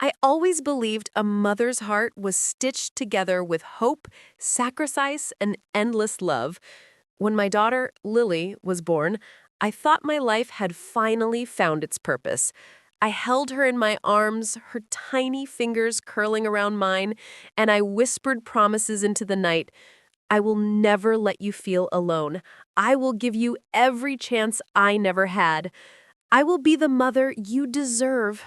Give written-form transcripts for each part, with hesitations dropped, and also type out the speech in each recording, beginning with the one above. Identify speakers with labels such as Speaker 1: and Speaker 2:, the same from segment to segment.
Speaker 1: I always believed a mother's heart was stitched together with hope, sacrifice, and endless love. When my daughter, Lily, was born, I thought my life had finally found its purpose. I held her in my arms, her tiny fingers curling around mine, and I whispered promises into the night. I will never let you feel alone. I will give you every chance I never had. I will be the mother you deserve.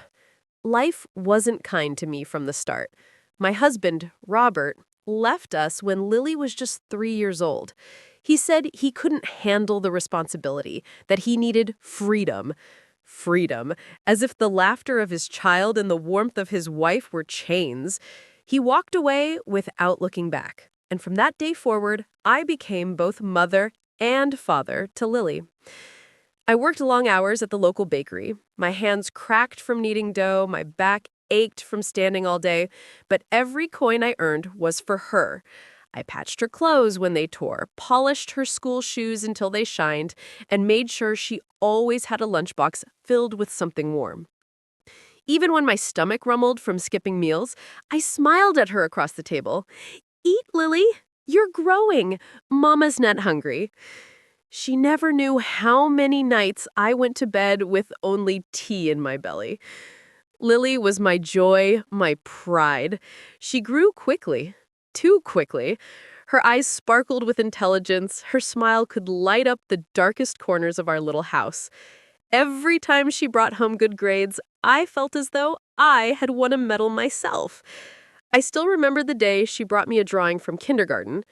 Speaker 1: Life wasn't kind to me from the start. My husband, Robert, left us when Lily was just 3 years old. He said he couldn't handle the responsibility, that he needed freedom. Freedom, as if the laughter of his child and the warmth of his wife were chains. He walked away without looking back. And from that day forward, I became both mother and father to Lily. I worked long hours at the local bakery. My hands cracked from kneading dough, my back ached from standing all day, but every coin I earned was for her. I patched her clothes when they tore, polished her school shoes until they shined, and made sure she always had a lunchbox filled with something warm. Even when my stomach rumbled from skipping meals, I smiled at her across the table. "Eat, Lily. You're growing. Mama's not hungry." She never knew how many nights I went to bed with only tea in my belly. Lily was my joy, my pride. She grew quickly, too quickly. Her eyes sparkled with intelligence. Her smile could light up the darkest corners of our little house. Every time she brought home good grades, I felt as though I had won a medal myself. I still remember the day she brought me a drawing from kindergarten.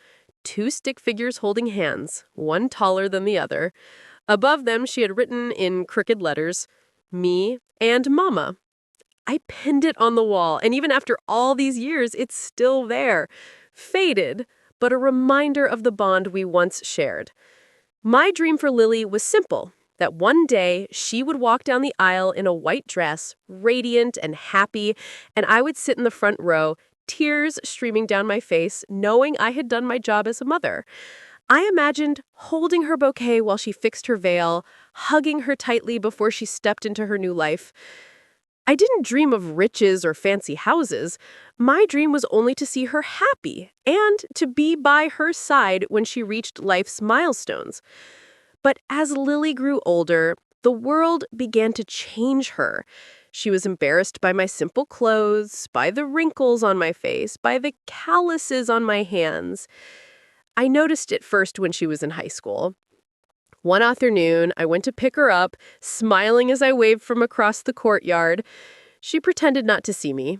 Speaker 1: 2 stick figures holding hands, one taller than the other. Above them, she had written in crooked letters, "Me and Mama." I pinned it on the wall, and even after all these years, it's still there. Faded, but a reminder of the bond we once shared. My dream for Lily was simple, that one day she would walk down the aisle in a white dress, radiant and happy, and I would sit in the front row, tears streaming down my face, knowing I had done my job as a mother. I imagined holding her bouquet while she fixed her veil, hugging her tightly before she stepped into her new life. I didn't dream of riches or fancy houses. My dream was only to see her happy and to be by her side when she reached life's milestones. But as Lily grew older, the world began to change her. She was embarrassed by my simple clothes, by the wrinkles on my face, by the calluses on my hands. I noticed it first when she was in high school. One afternoon, I went to pick her up, smiling as I waved from across the courtyard. She pretended not to see me.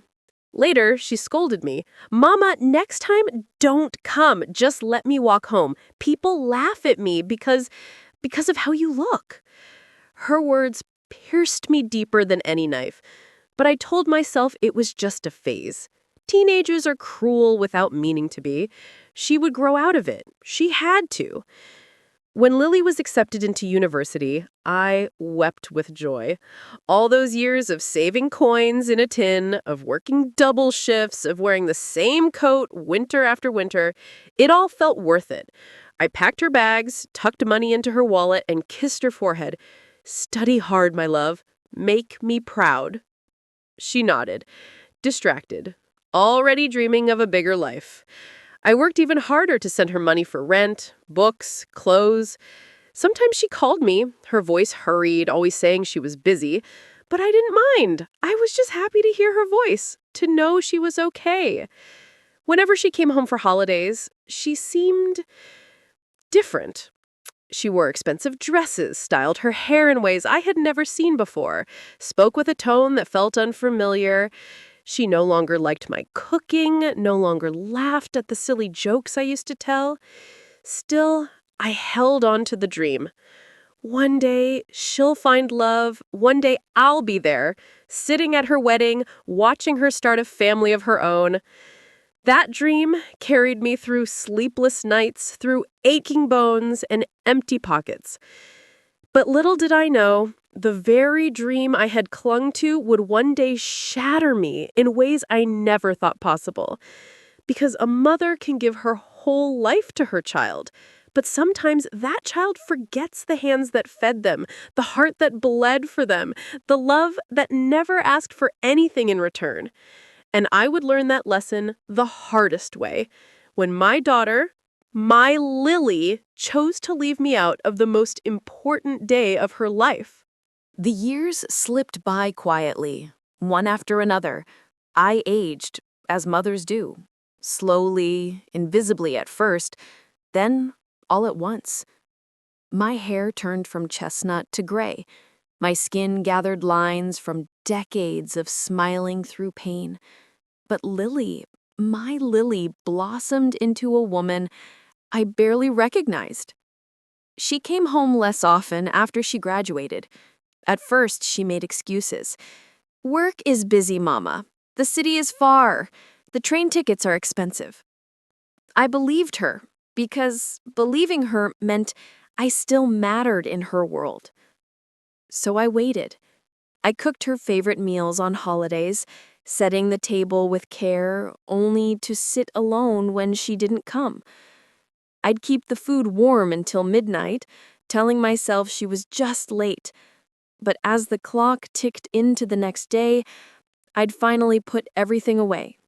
Speaker 1: Later, she scolded me. "Mama, next time, don't come. Just let me walk home. People laugh at me because of how you look." Her words pierced me deeper than any knife, but I told myself it was just a phase. Teenagers are cruel without meaning to be. She would grow out of it. She had to. When Lily was accepted into university, I wept with joy. All those years of saving coins in a tin, of working double shifts, of wearing the same coat winter after winter, it all felt worth it. I packed her bags, tucked money into her wallet, and kissed her forehead. "Study hard, my love. Make me proud." She nodded, distracted, already dreaming of a bigger life. I worked even harder to send her money for rent, books, clothes. Sometimes she called me, her voice hurried, always saying she was busy. But I didn't mind. I was just happy to hear her voice, to know she was okay. Whenever she came home for holidays, she seemed different. She wore expensive dresses, styled her hair in ways I had never seen before, spoke with a tone that felt unfamiliar. She no longer liked my cooking, no longer laughed at the silly jokes I used to tell. Still, I held on to the dream. One day, she'll find love. One day, I'll be there, sitting at her wedding, watching her start a family of her own. That dream carried me through sleepless nights, through aching bones and empty pockets. But little did I know, the very dream I had clung to would one day shatter me in ways I never thought possible. Because a mother can give her whole life to her child, But sometimes that child forgets the hands that fed them, the heart that bled for them, the love that never asked for anything in return. And I would learn that lesson the hardest way, when my daughter, my Lily, chose to leave me out of the most important day of her life.
Speaker 2: The years slipped by quietly, one after another. I aged, as mothers do, slowly, invisibly at first, then all at once. My hair turned from chestnut to gray. My skin gathered lines from decades of smiling through pain. But Lily, my Lily, blossomed into a woman I barely recognized. She came home less often after she graduated. At first, she made excuses. "Work is busy, Mama. The city is far. The train tickets are expensive." I believed her, because believing her meant I still mattered in her world. So I waited. I cooked her favorite meals on holidays, setting the table with care, only to sit alone when she didn't come. I'd keep the food warm until midnight, telling myself she was just late. But as the clock ticked into the next day, I'd finally put everything away.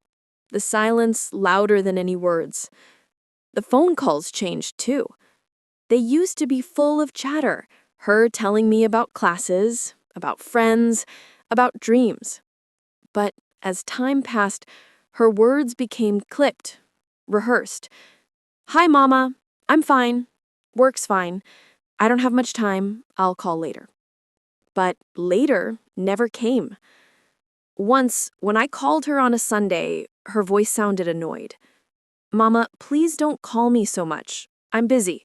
Speaker 2: The silence louder than any words. The phone calls changed too. They used to be full of chatter, her telling me about classes, about friends, about dreams. But as time passed, her words became clipped, rehearsed. "Hi, Mama. I'm fine. Work's fine. I don't have much time. I'll call later." But later never came. Once, when I called her on a Sunday, her voice sounded annoyed. "Mama, please don't call me so much. I'm busy.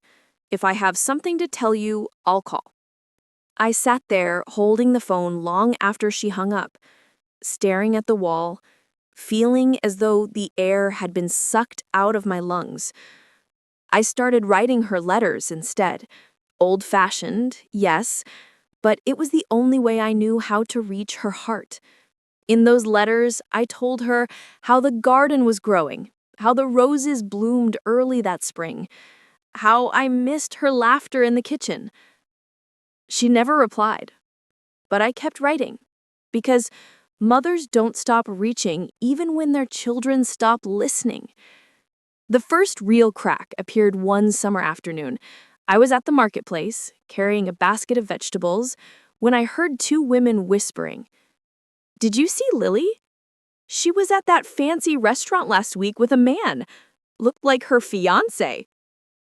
Speaker 2: If I have something to tell you, I'll call." I sat there holding the phone long after she hung up, staring at the wall, feeling as though the air had been sucked out of my lungs. I started writing her letters instead. Old-fashioned, yes, but it was the only way I knew how to reach her heart. In those letters, I told her how the garden was growing, how the roses bloomed early that spring, how I missed her laughter in the kitchen. She never replied, but I kept writing, because mothers don't stop reaching even when their children stop listening. The first real crack appeared one summer afternoon. I was at the marketplace, carrying a basket of vegetables, when I heard two women whispering. "Did you see Lily? She was at that fancy restaurant last week with a man. Looked like her fiancé."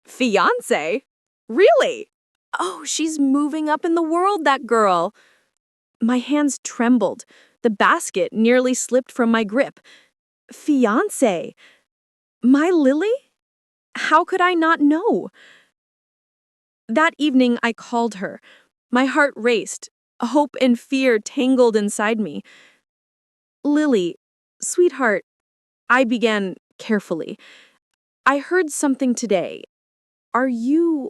Speaker 2: "Fiancé? Really? Oh, she's moving up in the world, that girl." My hands trembled. The basket nearly slipped from my grip. Fiancé? My Lily? How could I not know? That evening, I called her. My heart raced. Hope and fear tangled inside me. "Lily, sweetheart," I began carefully. "I heard something today. Are you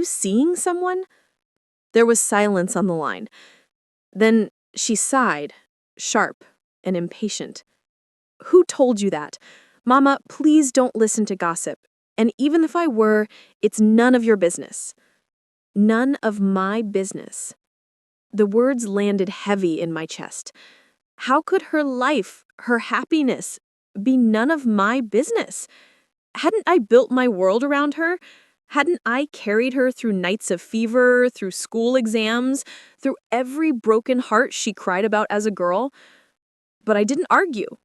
Speaker 2: seeing someone?" There was silence on the line. Then she sighed, sharp and impatient. "Who told you that? Mama, please don't listen to gossip. And even if I were, it's none of your business." None of my business. The words landed heavy in my chest. How could her life, her happiness, be none of my business? Hadn't I built my world around her? Hadn't I carried her through nights of fever, through school exams, through every broken heart she cried about as a girl? But I didn't argue.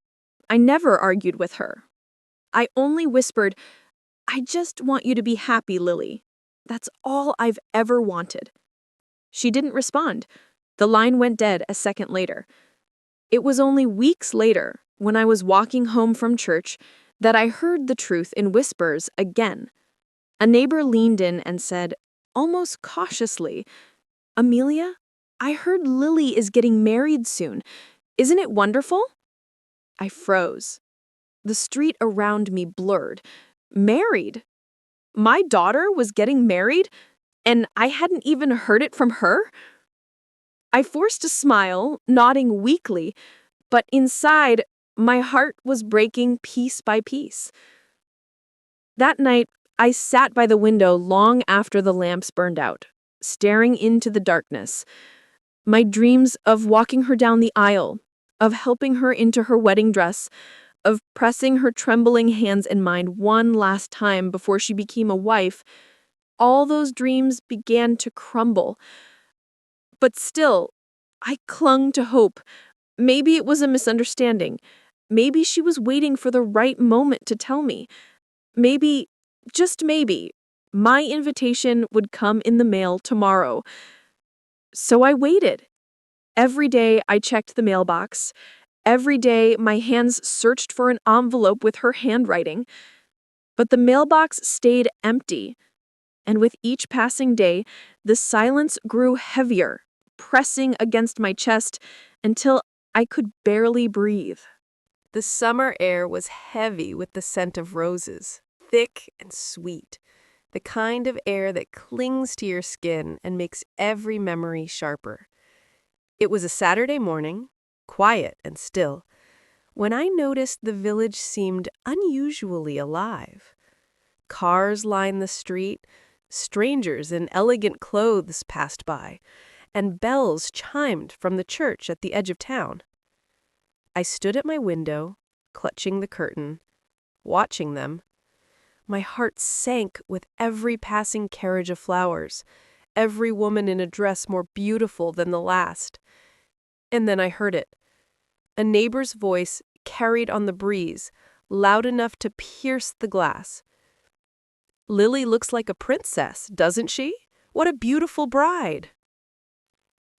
Speaker 2: I never argued with her. I only whispered, "I just want you to be happy, Lily. That's all I've ever wanted." She didn't respond. The line went dead a second later. It was only weeks later, when I was walking home from church, that I heard the truth in whispers again. A neighbor leaned in and said, almost cautiously, "Amelia, I heard Lily is getting married soon. Isn't it wonderful?" I froze. The street around me blurred. Married? My daughter was getting married, and I hadn't even heard it from her? I forced a smile, nodding weakly, but inside, my heart was breaking piece by piece. That night, I sat by the window long after the lamps burned out, staring into the darkness. My dreams of walking her down the aisle, of helping her into her wedding dress, of pressing her trembling hands in mine one last time before she became a wife, all those dreams began to crumble. But still, I clung to hope. Maybe it was a misunderstanding. Maybe she was waiting for the right moment to tell me. Maybe, just maybe, my invitation would come in the mail tomorrow. So I waited. Every day I checked the mailbox. Every day my hands searched for an envelope with her handwriting. But the mailbox stayed empty. And with each passing day, the silence grew heavier, pressing against my chest until I could barely breathe.
Speaker 1: The summer air was heavy with the scent of roses, thick and sweet, the kind of air that clings to your skin and makes every memory sharper. It was a Saturday morning, quiet and still, when I noticed the village seemed unusually alive. Cars lined the street, strangers in elegant clothes passed by, and bells chimed from the church at the edge of town. I stood at my window, clutching the curtain, watching them. My heart sank with every passing carriage of flowers, every woman in a dress more beautiful than the last. And then I heard it. A neighbor's voice carried on the breeze, loud enough to pierce the glass. "Lily looks like a princess, doesn't she? What a beautiful bride!"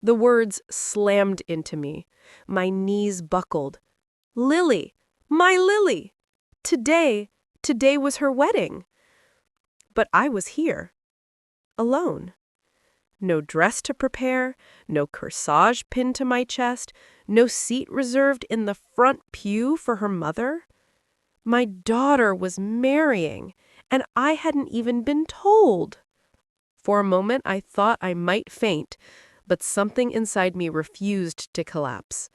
Speaker 1: The words slammed into me. My knees buckled. Lily! My Lily! Today was her wedding. But I was here, alone. No dress to prepare, no corsage pinned to my chest, no seat reserved in the front pew for her mother. My daughter was marrying, and I hadn't even been told. For a moment I thought I might faint, but something inside me refused to collapse.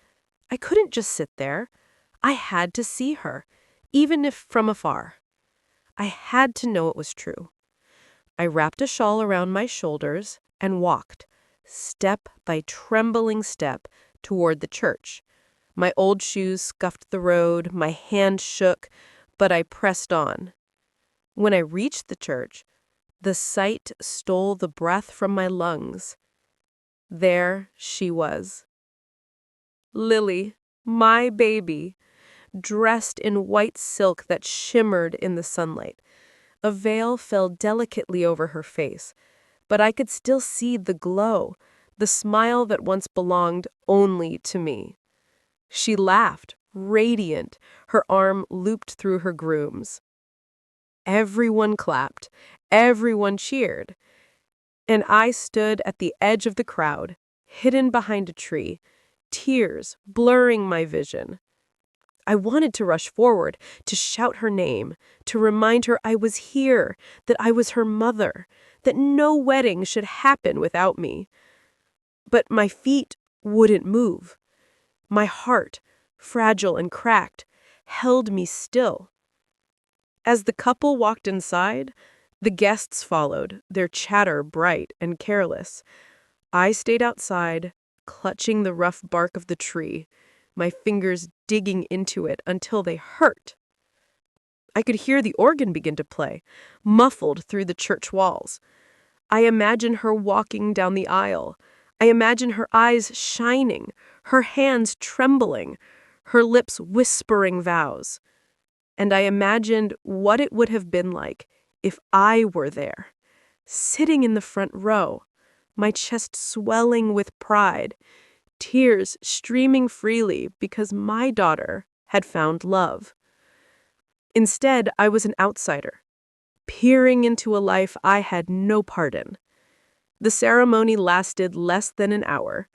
Speaker 1: I couldn't just sit there. I had to see her, even if from afar. I had to know it was true. I wrapped a shawl around my shoulders and walked, step by trembling step, toward the church. My old shoes scuffed the road, my hand shook, but I pressed on. When I reached the church, the sight stole the breath from my lungs. There she was. Lily, my baby, dressed in white silk that shimmered in the sunlight. A veil fell delicately over her face, but I could still see the glow, the smile that once belonged only to me. She laughed, radiant, her arm looped through her groom's. Everyone clapped, everyone cheered, and I stood at the edge of the crowd, hidden behind a tree, tears blurring my vision. I wanted to rush forward, to shout her name, to remind her I was here, that I was her mother, that no wedding should happen without me. But my feet wouldn't move. My heart, fragile and cracked, held me still. As the couple walked inside, the guests followed, their chatter bright and careless. I stayed outside, clutching the rough bark of the tree, my fingers digging into it until they hurt. I could hear the organ begin to play, muffled through the church walls. I imagine her walking down the aisle. I imagine her eyes shining, her hands trembling, her lips whispering vows. And I imagined what it would have been like if I were there, sitting in the front row, my chest swelling with pride, tears streaming freely because my daughter had found love. Instead, I was an outsider, peering into a life I had no part in. The ceremony lasted less than an hour,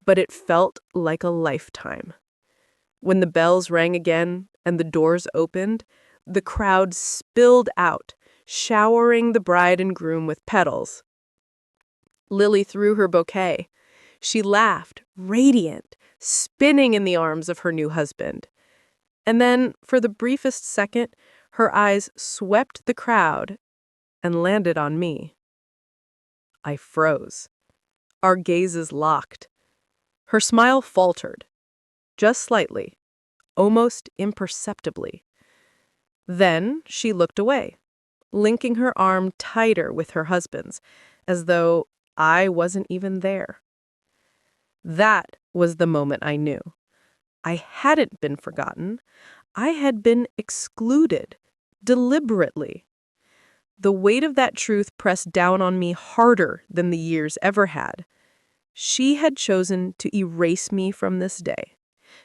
Speaker 1: but it felt like a lifetime. When the bells rang again and the doors opened, the crowd spilled out, showering the bride and groom with petals. Lily threw her bouquet. She laughed, radiant, spinning in the arms of her new husband. And then, for the briefest second, her eyes swept the crowd and landed on me. I froze. Our gazes locked. Her smile faltered, just slightly, almost imperceptibly. Then she looked away, linking her arm tighter with her husband's, as though I wasn't even there. That was the moment I knew. I hadn't been forgotten. I had been excluded, deliberately. The weight of that truth pressed down on me harder than the years ever had. She had chosen to erase me from this day,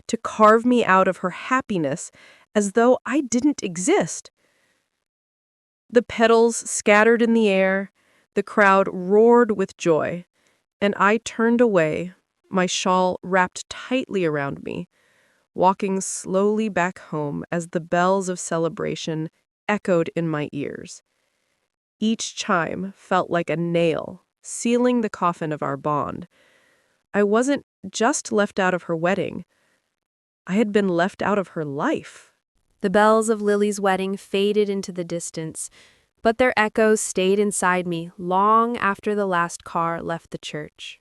Speaker 1: to carve me out of her happiness as though I didn't exist. The petals scattered in the air, the crowd roared with joy, and I turned away, my shawl wrapped tightly around me, walking slowly back home as the bells of celebration echoed in my ears. Each chime felt like a nail, sealing the coffin of our bond. I wasn't just left out of her wedding. I had been left out of her life.
Speaker 2: The bells of Lily's wedding faded into the distance, but their echoes stayed inside me long after the last car left the church.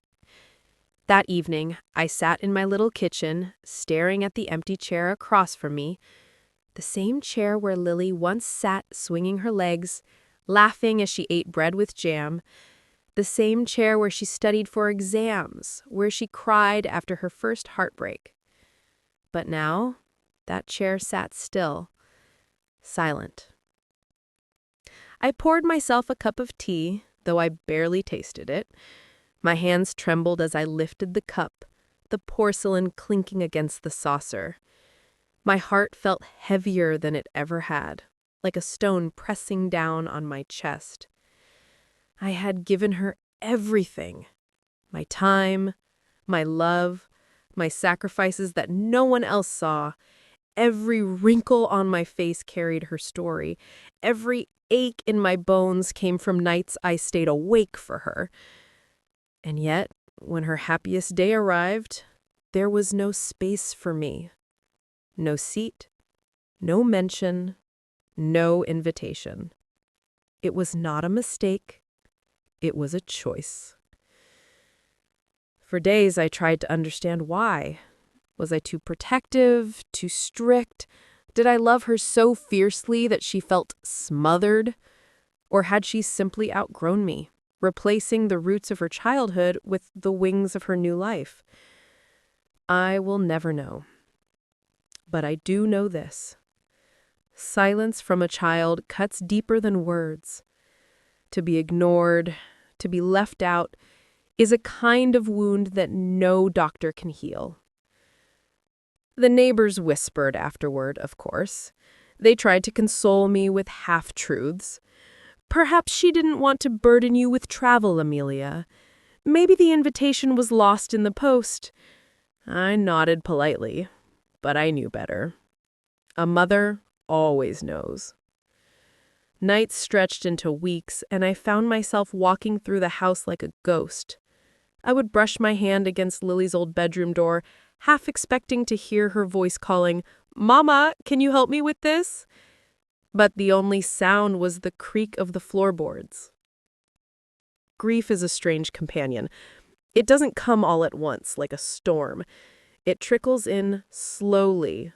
Speaker 2: That evening, I sat in my little kitchen, staring at the empty chair across from me, the same chair where Lily once sat swinging her legs, laughing as she ate bread with jam, the same chair where she studied for exams, where she cried after her first heartbreak. But now, that chair sat still, silent. I poured myself a cup of tea, though I barely tasted it. My hands trembled as I lifted the cup, the porcelain clinking against the saucer. My heart felt heavier than it ever had, like a stone pressing down on my chest. I had given her everything, my time, my love, my sacrifices that no one else saw. Every wrinkle on my face carried her story. Every ache in my bones came from nights I stayed awake for her. And yet, when her happiest day arrived, there was no space for me. No seat, no mention, no invitation. It was not a mistake. It was a choice. For days, I tried to understand why. Was I too protective, too strict? Did I love her so fiercely that she felt smothered? Or had she simply outgrown me, replacing the roots of her childhood with the wings of her new life? I will never know. But I do know this. Silence from a child cuts deeper than words. To be ignored, to be left out, is a kind of wound that no doctor can heal. The neighbors whispered afterward, of course. They tried to console me with half-truths. Perhaps she didn't want to burden you with travel, Amelia. Maybe the invitation was lost in the post. I nodded politely, but I knew better. A mother always knows. Nights stretched into weeks, and I found myself walking through the house like a ghost. I would brush my hand against Lily's old bedroom door, half expecting to hear her voice calling, "Mama, can you help me with this?" But the only sound was the creak of the floorboards. Grief is a strange companion. It doesn't come all at once, like a storm. It trickles in slowly,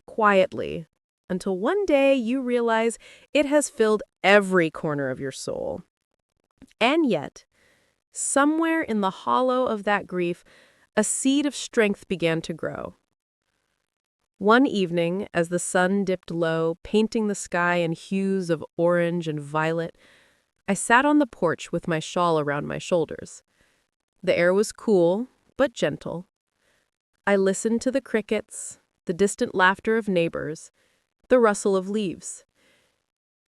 Speaker 2: quietly, until one day you realize it has filled every corner of your soul. And yet, somewhere in the hollow of that grief, a seed of strength began to grow. One evening, as the sun dipped low, painting the sky in hues of orange and violet, I sat on the porch with my shawl around my shoulders. The air was cool, but gentle. I listened to the crickets, the distant laughter of neighbors, the rustle of leaves.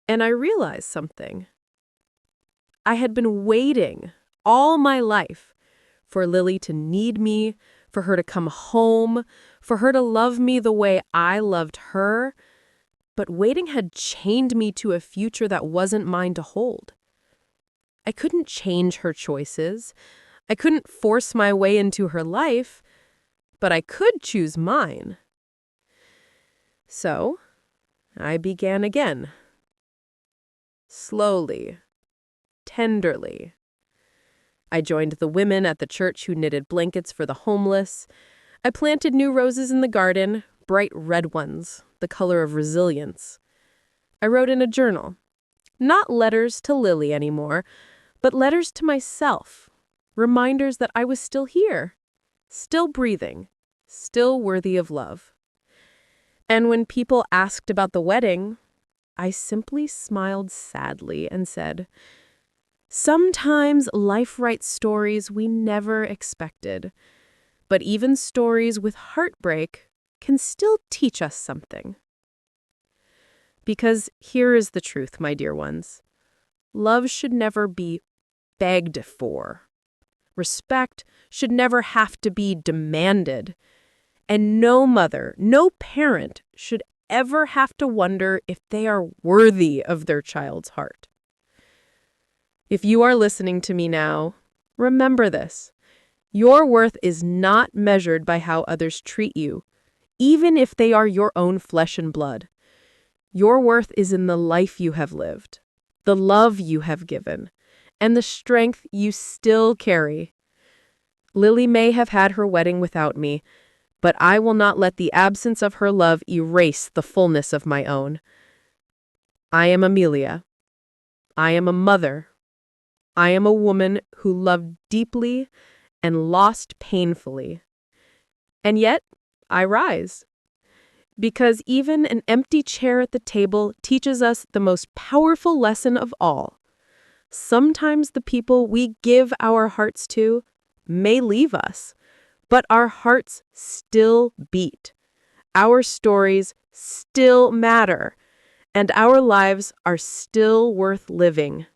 Speaker 2: And I realized something. I had been waiting all my life for Lily to need me, for her to come home, for her to love me the way I loved her. But waiting had chained me to a future that wasn't mine to hold. I couldn't change her choices. I couldn't force my way into her life, but I could choose mine. So, I began again. Slowly,
Speaker 1: tenderly. I joined the women at the church who knitted blankets for the homeless. I planted new roses in the garden, bright red ones, the color of resilience. I wrote in a journal. Not letters to Lily anymore, but letters to myself. Reminders that I was still here, still breathing, still worthy of love. And when people asked about the wedding, I simply smiled sadly and said, "Sometimes life writes stories we never expected, but even stories with heartbreak can still teach us something." Because here is the truth, my dear ones. Love should never be begged for. Respect should never have to be demanded. And no mother, no parent should ever have to wonder if they are worthy of their child's heart. If you are listening to me now, remember this. Your worth is not measured by how others treat you, even if they are your own flesh and blood. Your worth is in the life you have lived, the love you have given, and the strength you still carry. Lily may have had her wedding without me, but I will not let the absence of her love erase the fullness of my own. I am Amelia. I am a mother. I am a woman who loved deeply and lost painfully. And yet, I rise. Because even an empty chair at the table teaches us the most powerful lesson of all. Sometimes the people we give our hearts to may leave us, but our hearts still beat. Our stories still matter, and our lives are still worth living.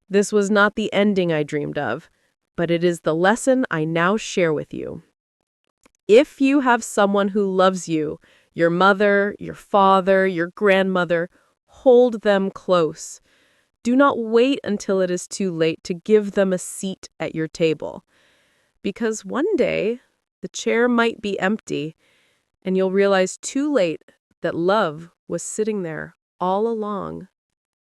Speaker 1: This was not the ending I dreamed of, but it is the lesson I now share with you. If you have someone who loves you, your mother, your father, your grandmother, hold them close. Do not wait until it is too late to give them a seat at your table. Because one day, the chair might be empty, and you'll realize too late that love was sitting there all along.